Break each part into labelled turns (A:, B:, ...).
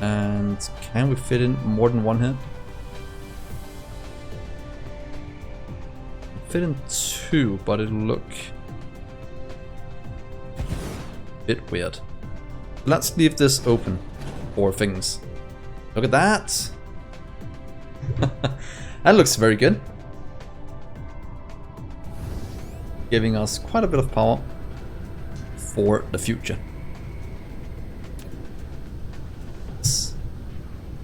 A: And can we fit in more than one here? Fit in 2, but it'll look a bit weird. Let's leave this open for things. Look at that! That looks very good. Giving us quite a bit of power for the future. It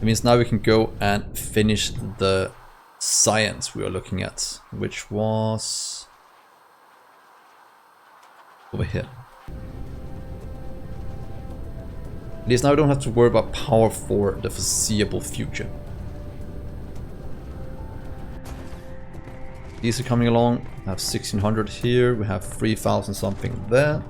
A: means now we can go and finish the science we are looking at, which was over here. At least now we don't have to worry about power for the foreseeable future. These are coming along. We have 1600 here, we have 3000 something there.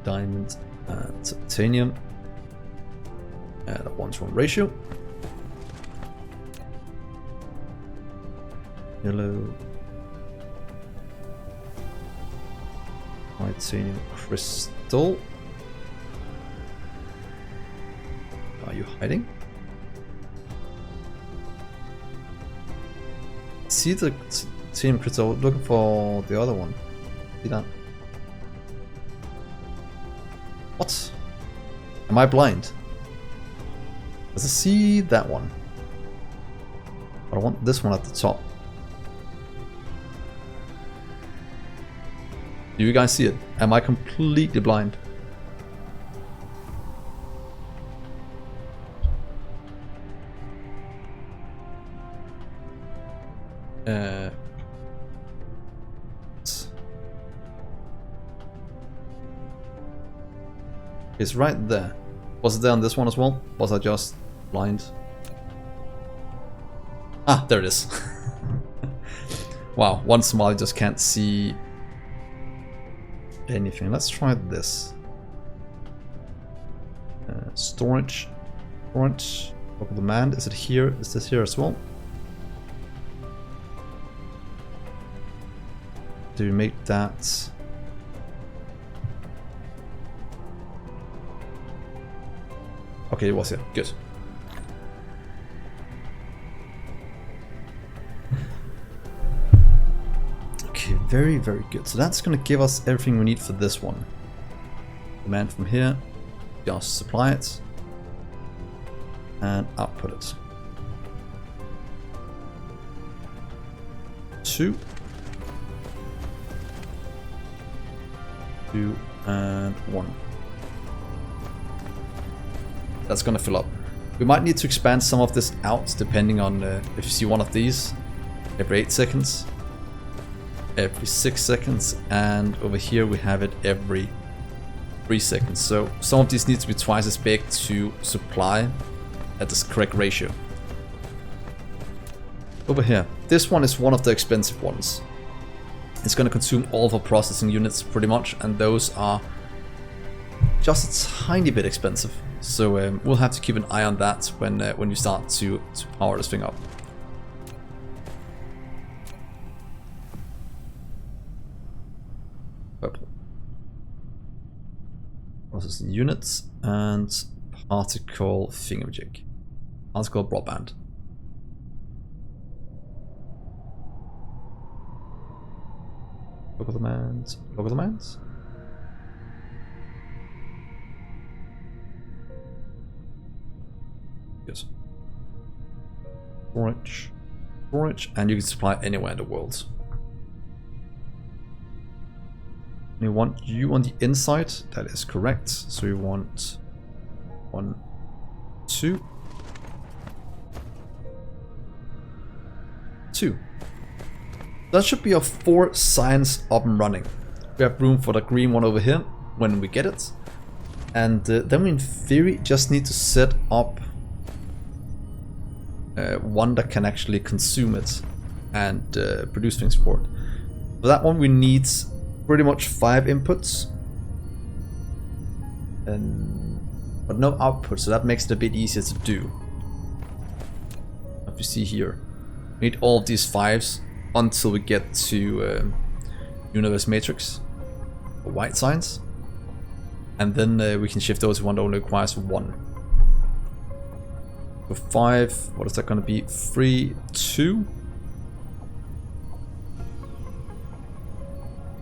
A: Diamond and titanium at a 1:1 ratio. Yellow. Titanium crystal. Are you hiding? See the titanium crystal, looking for the other one. See that? What? Am I blind? Does I see that one? But I want this one at the top. Do you guys see it? Am I completely blind? It's right there. Was it there on this one as well? Was I just blind? Ah, there it is. Wow, once in a while I just can't see anything. Let's try this. Storage. Storage. Local demand. Is it here? Is this here as well? Do we make that? Okay, it was here. Good. Okay, very, very good. So that's going to give us everything we need for this one. Demand from here. Just supply it. And output it. 2. 2 and 1. That's gonna fill up. We might need to expand some of this out depending on if you see one of these every 8 seconds, every 6 seconds, and over here we have it every 3 seconds. So some of these need to be twice as big to supply at this correct ratio. Over here, this one is one of the expensive ones. It's gonna consume all of our processing units pretty much, and those are just a tiny bit expensive. So we'll have to keep an eye on that when you start to power this thing up. Purple. Processing units and particle thingamajig. Particle broadband. Local demands. Local demands. Yes. Storage. Storage, and you can supply anywhere in the world. We want you on the inside. That is correct. So we want 1, 2, 2. That should be our 4 science up and running. We have room for the green one over here when we get it. And then we in theory just need to set up one that can actually consume it and produce things for it. For that one we need pretty much 5 inputs. But no output, so that makes it a bit easier to do. If you see here, we need all of these 5s until we get to universe matrix. white science. And then we can shift over to one that only requires 1. So 5, what is that going to be? 3, 2.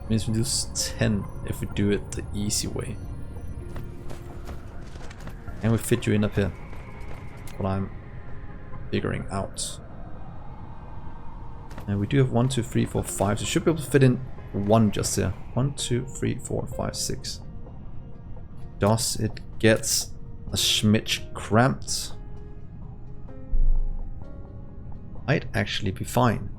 A: Means we lose 10 if we do it the easy way. And we fit you in up here. What I'm figuring out. And we do have 1, 2, 3, 4, 5. So we should be able to fit in 1 just here. 1, 2, 3, 4, 5, 6. Does it get a smidge cramped? Might actually be fine.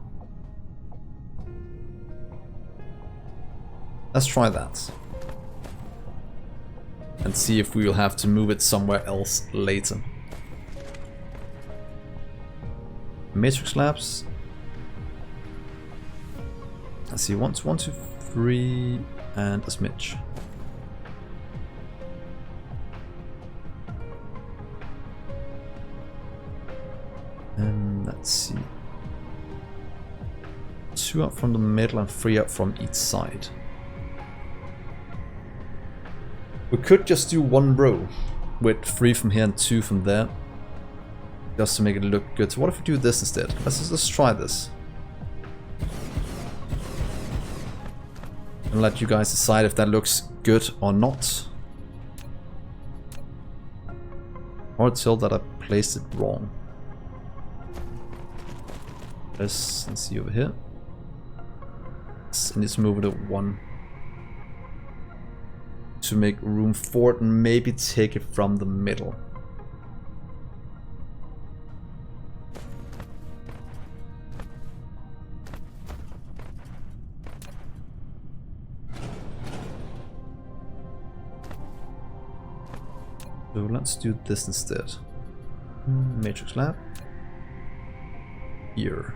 A: Let's try that. And see if we will have to move it somewhere else later. Matrix labs. Let's see, 1, 2, 3, and a smidge. And let's see. 2 up from the middle and 3 up from each side. We could just do 1 row with 3 from here and 2 from there. Just to make it look good. So what if we do this instead? Let's try this. And let you guys decide if that looks good or not. Or tell that I placed it wrong. Let's see over here. And let's move it to 1. To make room for it and maybe take it from the middle. So let's do this instead. Matrix lab. Here.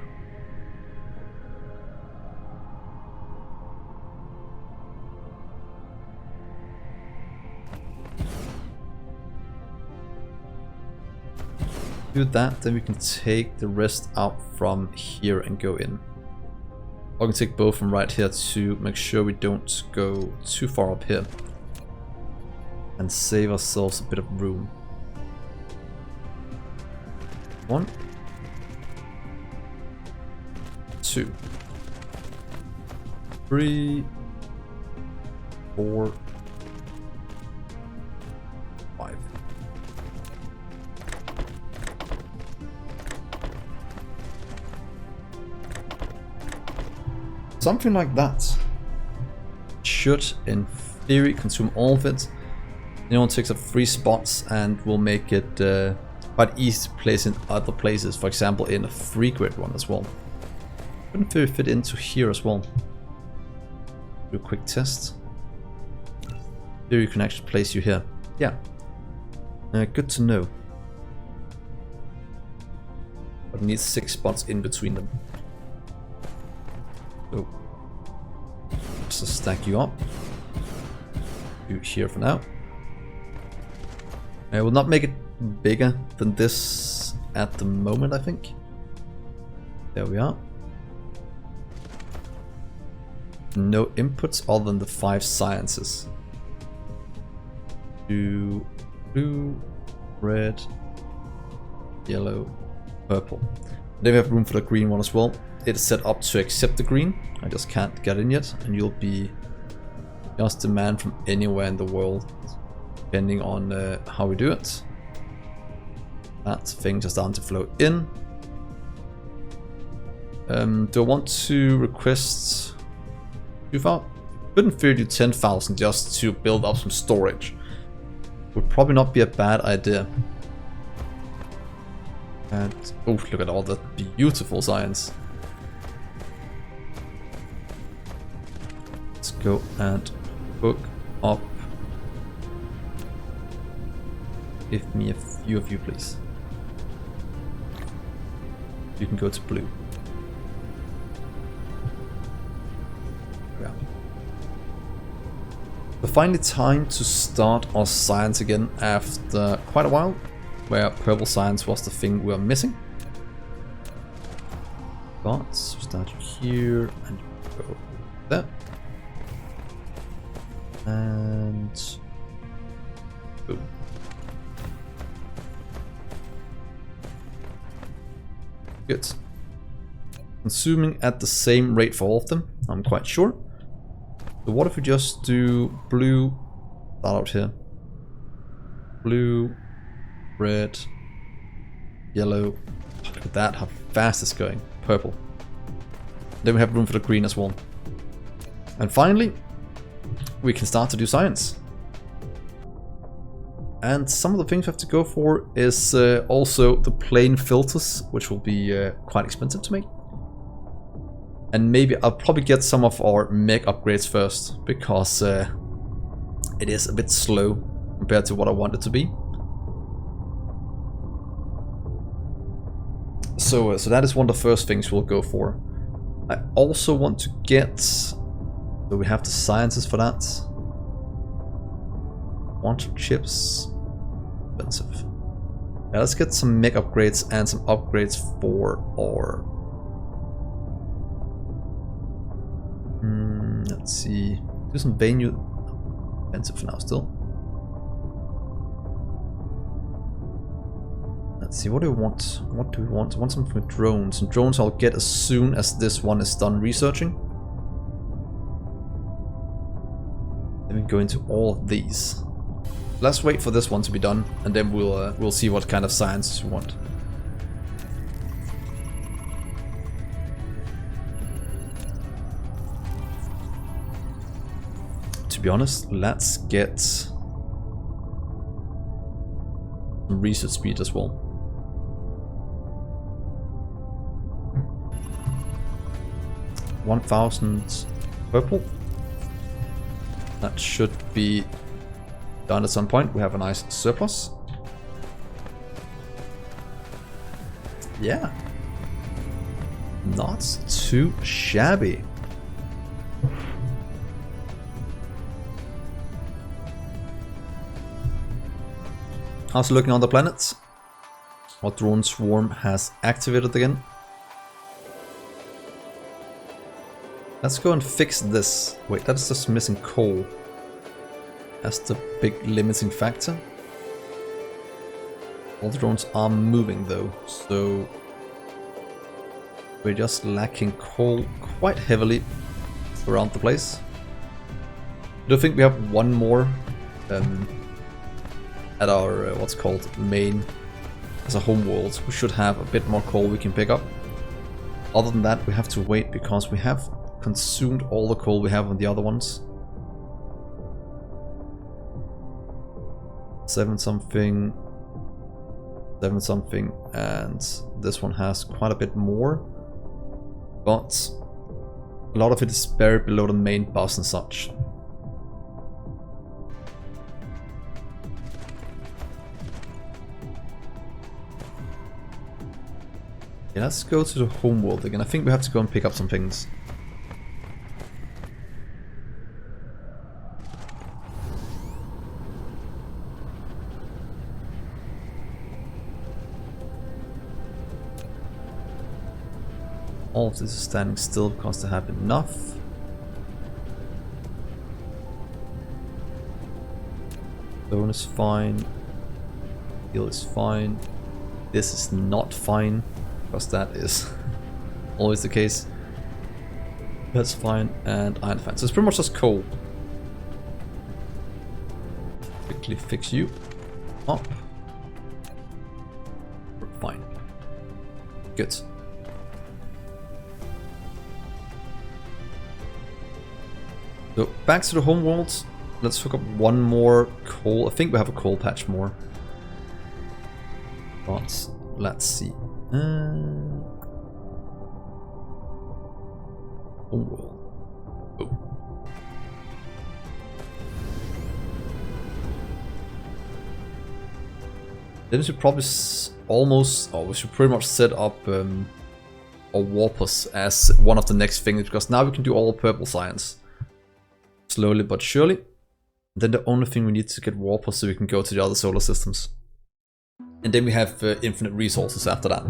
A: Do that, then we can take the rest out from here and go in. Or we can take both from right here to make sure we don't go too far up here. And save ourselves a bit of room. 1, 2, 3, 4, 5. Something like that should, in theory, consume all of it. It only takes up 3 spots and will make it quite easy to place in other places. For example, in a 3-grid one as well. Couldn't fit into here as well. Do a quick test. Here you can actually place you here. Yeah. Good to know. But it needs 6 spots in between them. So, just stack you up. You here for now. I will not make it bigger than this at the moment, I think. There we are. No inputs other than the 5 sciences. Blue, red, yellow, purple. Then we have room for the green one as well. It is set up to accept the green. I just can't get in yet, and you'll be just demand from anywhere in the world, depending on how we do it. That thing just starting to flow in. Do I want to request 2,000? Couldn't fear do 10,000 just to build up some storage. Would probably not be a bad idea. And oh, look at all that beautiful science. Let's go and hook up. Give me a few of you, please. You can go to blue. Yeah. But finally time to start our science again after quite a while, where purple science was the thing we were missing. But start here and go there. And boom. Good. Consuming at the same rate for all of them, I'm quite sure. So what if we just do blue, start out here. Blue, red, yellow. Look at that, how fast it's going. Purple. Then we have room for the green as well. And finally, we can start to do science. And some of the things we have to go for is also the plain filters, which will be quite expensive to make. And maybe I'll probably get some of our mech upgrades first, because it is a bit slow compared to what I want it to be. So that is one of the first things we'll go for. I also want to get, so we have the sciences for that. Quantum chips, expensive. Yeah, let's get some mech upgrades and some upgrades for our. Let's see, do some venue. Expensive for now still. Let's see, what do we want? What do we want? I want something with drones. And drones I'll get as soon as this one is done researching. Then we go into all of these. Let's wait for this one to be done, and then we'll see what kind of sciences we want. To be honest, let's get some research speed as well. $1,000 purple. That should be done at some point. We have a nice surplus. Yeah. Not too shabby. How's it looking on the planets? Our drone swarm has activated again. Let's go and fix this. Wait, that's just missing coal. That's the big limiting factor. All the drones are moving though, so we're just lacking coal quite heavily around the place. I do think we have one more at our what's called main as a home world. We should have a bit more coal we can pick up. Other than that, we have to wait because we have consumed all the coal we have on the other ones. 7 something, 7 something, and this one has quite a bit more, but a lot of it is buried below the main bus and such. Yeah, let's go to the home world again. I think we have to go and pick up some things. All of this is standing still because they have enough. Stone is fine. Steel is fine. This is not fine, because that is always the case. That's fine, and iron fine. So it's pretty much just coal. Quickly fix you up. Fine. Good. So back to the home world. Let's hook up one more coal. I think we have a coal patch more. But let's see. Home world. Oh. Then we should probably almost, we should pretty much set up a warpers as one of the next things, because now we can do all purple science. Slowly but surely. Then the only thing we need to get warpers so we can go to the other solar systems. And then we have infinite resources after that.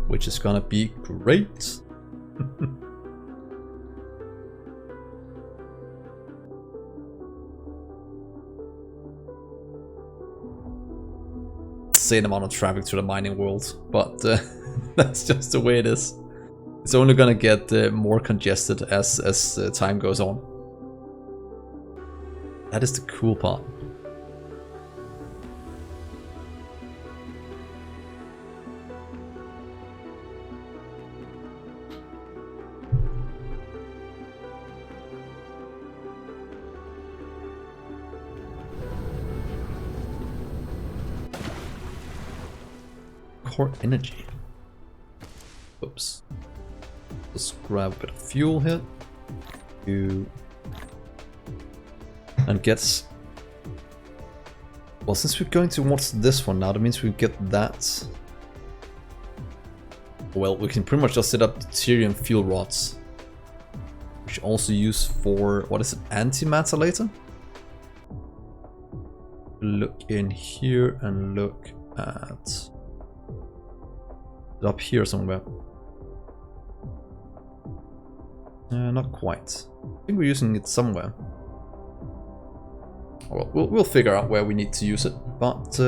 A: Which is gonna be great. insane amount of traffic to the mining world, but that's just the way it is. It's only gonna get more congested as time goes on. That is the cool part. Core energy. Oops. Let's grab a bit of fuel here. And get. Well, since we're going towards this one now, that means we get that. Well, we can pretty much just set up deuterium fuel rods, which also use for, what is it, antimatter later? Look in here and look at up here somewhere. Not quite. I think we're using it somewhere. Well, we'll figure out where we need to use it, but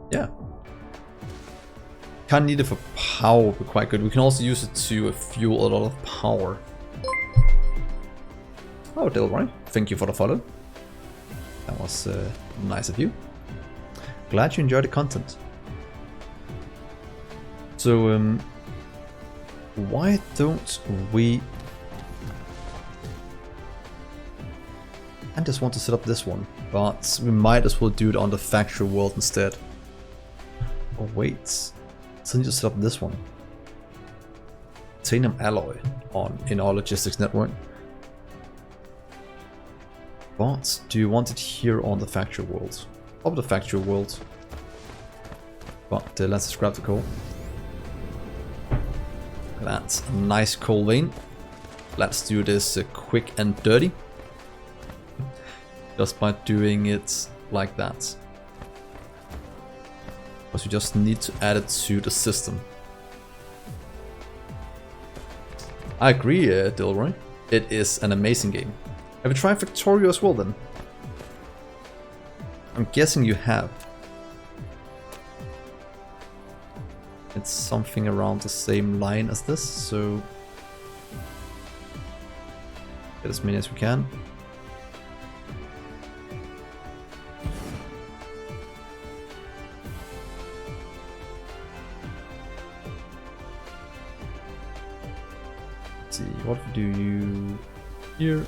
A: yeah. Can't need it for power, would be quite good. We can also use it to fuel a lot of power. Oh, Dgray, thank you for the follow. That was nice of you. Glad you enjoyed the content. So, why don't we... I just want to set up this one, but we might as well do it on the factory world instead. Oh wait, so I need to set up this one. Titanium alloy in our logistics network. But do you want it here on the factory world? Of the factory world. But let's just grab the coal. That's a nice coal vein. Let's do this quick and dirty. Just by doing it like that. Because we just need to add it to the system. I agree, Dgray. It is an amazing game. Have you tried Factorio as well then? I'm guessing you have. It's something around the same line as this, so get as many as we can. Let's see, what do you here?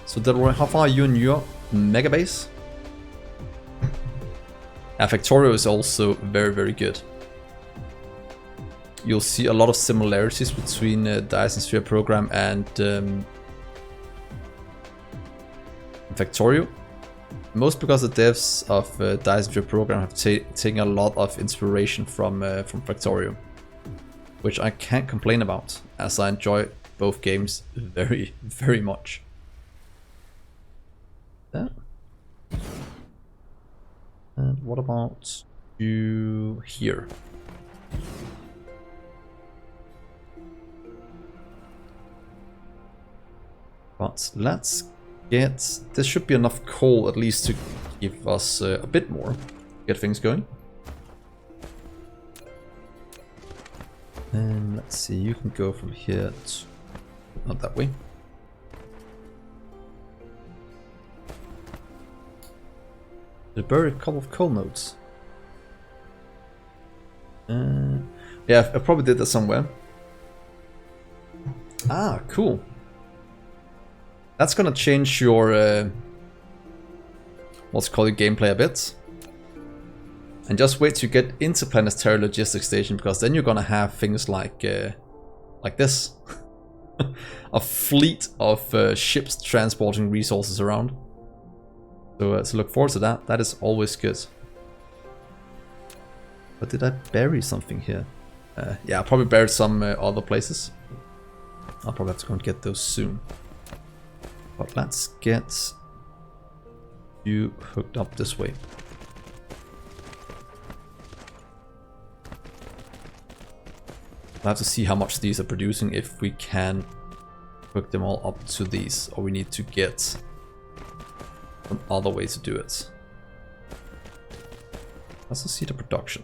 A: So Dgray, how far are you in your MEGABASE? Factorio is also very, very good. You'll see a lot of similarities between Dyson Sphere Program and Factorio. Most because the devs of Dyson Sphere Program have taken a lot of inspiration from Factorio, which I can't complain about, as I enjoy both games very, very much. And what about you here? But let's get... This should be enough coal at least to give us a bit more. Get things going. And let's see, you can go from here to... Not that way. They buried a couple of coal nodes. Yeah, I probably did that somewhere. Ah, cool. That's gonna change your what's called your gameplay a bit. And just wait to get into Planetary Logistics Station, because then you're gonna have things like this. A fleet of ships transporting resources around. So look forward to that. That is always good. But did I bury something here? Yeah, I probably buried some other places. I'll probably have to go and get those soon. But let's get you hooked up this way. We'll have to see how much these are producing, if we can hook them all up to these, or we need to get some other way to do it. Let's just see the production.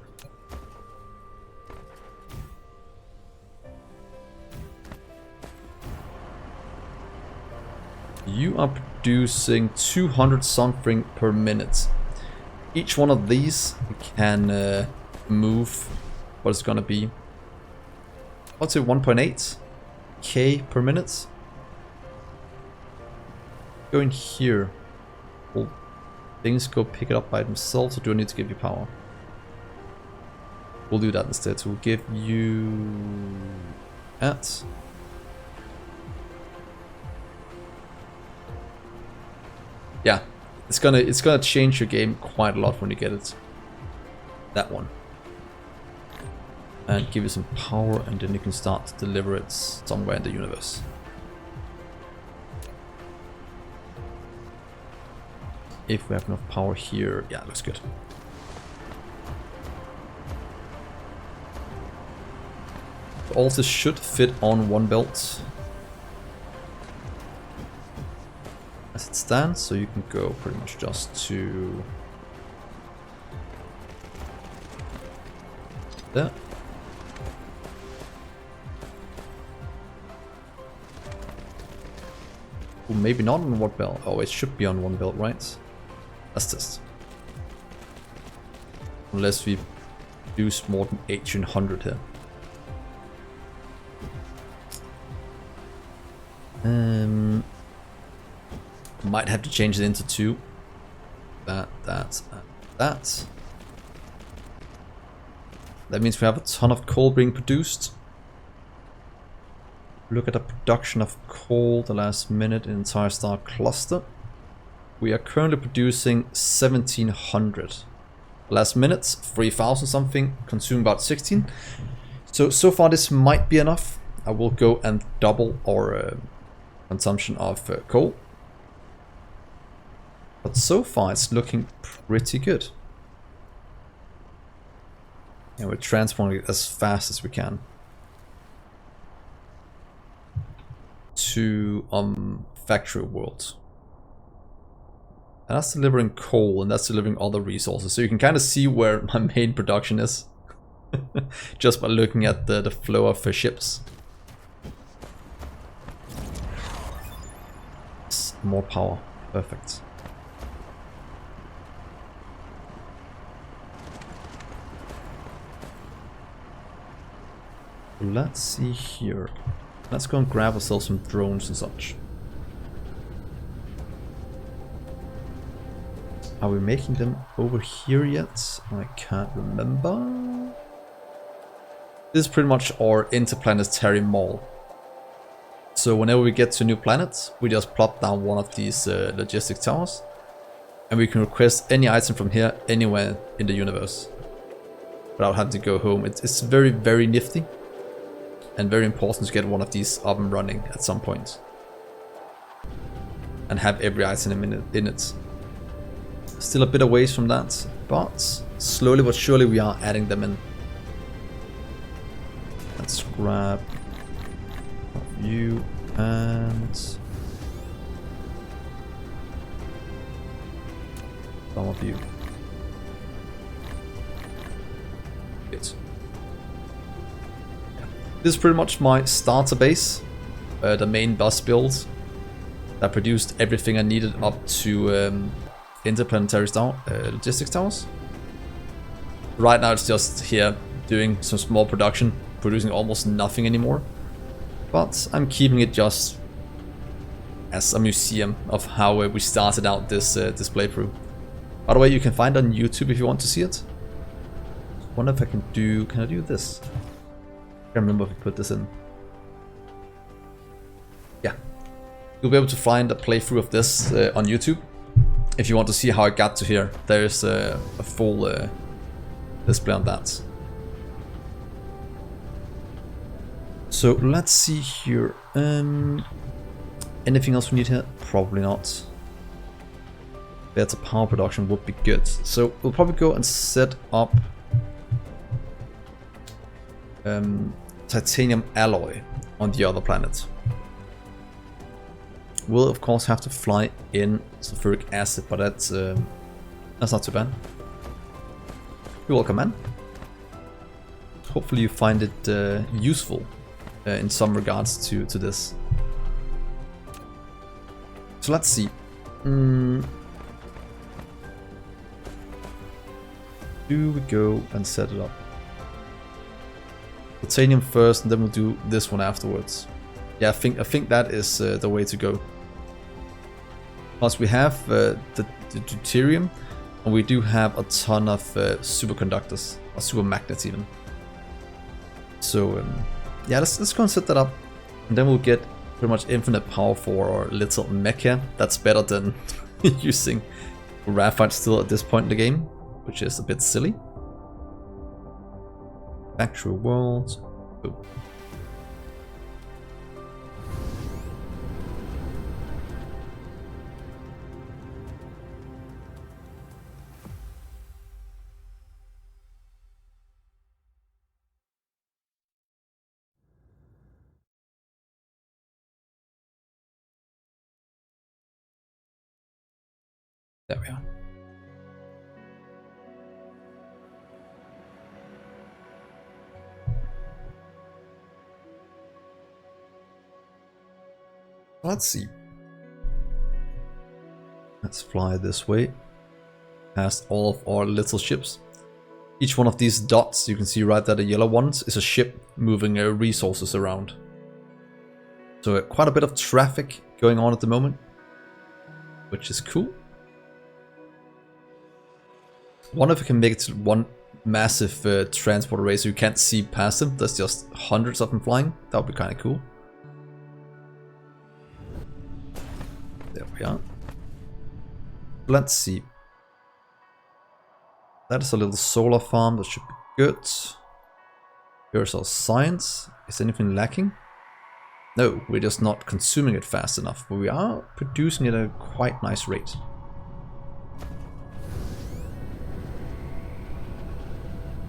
A: You are producing 200 something per minute. Each one of these can move what it's gonna be. What's it, 1.8k per minute? Go in here. Will things go pick it up by themselves, or do I need to give you power? We'll do that instead. So we'll give you at. Yeah, it's gonna change your game quite a lot when you get it. That one. And give you some power, and then you can start to deliver it somewhere in the universe. If we have enough power here, yeah, looks good. All this should fit on one belt as it stands, so you can go pretty much just to there. Ooh, maybe not on one belt. Oh, it should be on one belt, right? Let's test. Unless we use more than 1800 here. Might have to change it into two. That, and that. That means we have a ton of coal being produced. Look at the production of coal the last minute in entire star cluster. We are currently producing 1700. Last minute, 3000 something, consume about 16. So far this might be enough. I will go and double our consumption of coal. But so far it's looking pretty good. And we're transporting it as fast as we can to Factorio world. And that's delivering coal, and that's delivering other resources. So you can kind of see where my main production is. Just by looking at the flow of ships. More power. Perfect. Let's see here. Let's go and grab ourselves some drones and such. Are we making them over here yet? I can't remember. This is pretty much our interplanetary mall. So whenever we get to new planets, we just plop down one of these logistic towers. And we can request any item from here anywhere in the universe. Without having to go home. It's very, very nifty. And very important to get one of these up and running at some point. And have every item in it. Still a bit of ways from that, but slowly but surely we are adding them in. Let's grab you and some of you. Good. This is pretty much my starter base, the main bus build that produced everything I needed up to interplanetary logistics towers. Right now it's just here doing some small production, producing almost nothing anymore. But I'm keeping it just as a museum of how we started out this playthrough. By the way, you can find it on YouTube if you want to see it. I wonder if I can I do this? I can't remember if I put this in. Yeah. You'll be able to find a playthrough of this on YouTube. If you want to see how I got to here, there's a full display on that. So let's see here. Anything else we need here? Probably not. Better power production would be good. So we'll probably go and set up titanium alloy on the other planet. We'll of course have to fly in sulfuric acid, but that's not too bad. You're welcome, man. Hopefully you find it useful in some regards to this. So let's see. Do we go and set it up? Titanium first, and then we'll do this one afterwards. Yeah, I think that is the way to go. Plus we have the deuterium, and we do have a ton of superconductors, or super magnets even. So yeah, let's go and set that up, and then we'll get pretty much infinite power for our little mecha. That's better than using graphite still at this point in the game, which is a bit silly. Factory world. Oh. There we are. Let's see. Let's fly this way, past all of our little ships. Each one of these dots, you can see right there, the yellow ones, is a ship moving resources around. So quite a bit of traffic going on at the moment, which is cool. Wonder if we can make it to one massive transport array so you can't see past them. There's just hundreds of them flying. That would be kind of cool. There we are. Let's see. That is a little solar farm. That should be good. Here's our science. Is anything lacking? No, we're just not consuming it fast enough. But we are producing it at a quite nice rate.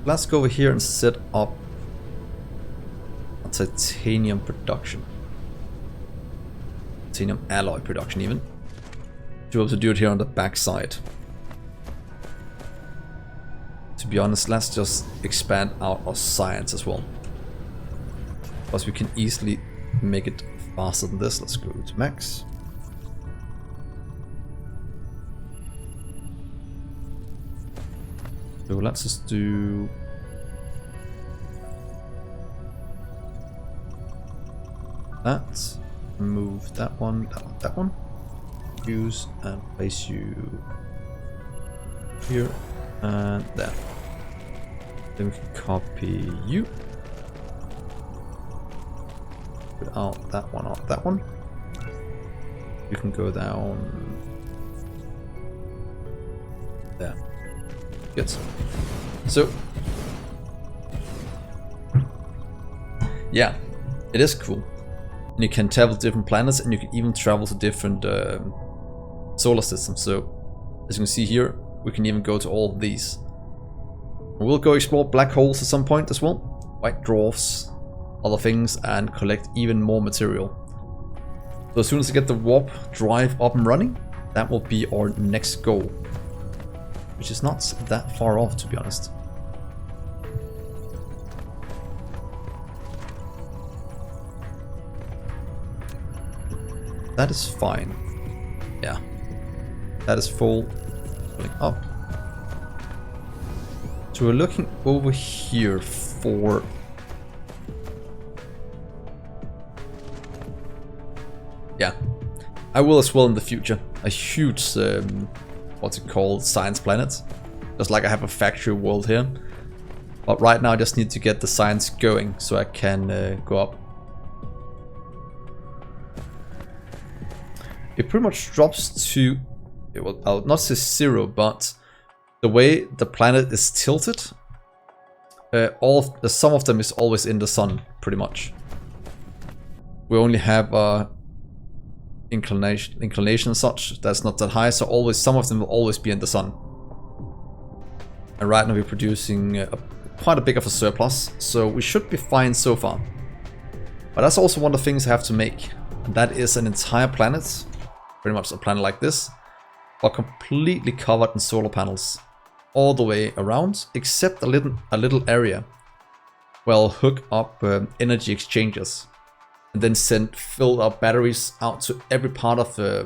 A: Let's go over here and set up a titanium production. Titanium alloy production even. To be able to do it here on the back side. To be honest, let's just expand out our science as well. Because we can easily make it faster than this. Let's go to max. So let's just do that. Move that one, that one. Use and place you here and there. Then we can copy you. Put out that one. You can go down there. Good. So, yeah, it is cool. And you can travel to different planets, and you can even travel to different solar systems. So, as you can see here, we can even go to all of these. We'll go explore black holes at some point as well, white dwarfs, other things, and collect even more material. So as soon as I get the warp drive up and running, that will be our next goal. Which is not that far off, to be honest. That is fine. Yeah. That is full. Filling up. So we're looking over here for... Yeah. I will as well in the future. A huge... what's it called, science planet. Just like I have a factory world here. But right now I just need to get the science going so I can go up. It pretty much drops to, I'll not say 0, but the way the planet is tilted, some of them is always in the sun, pretty much. We only have inclination and such that's not that high, so always some of them will always be in the sun. And right now we're producing quite a big of a surplus, so we should be fine so far. But that's also one of the things I have to make, and that is an entire planet, pretty much a planet like this, but completely covered in solar panels all the way around, except a little area where I'll hook up energy exchanges and then send filled up batteries out to every part of the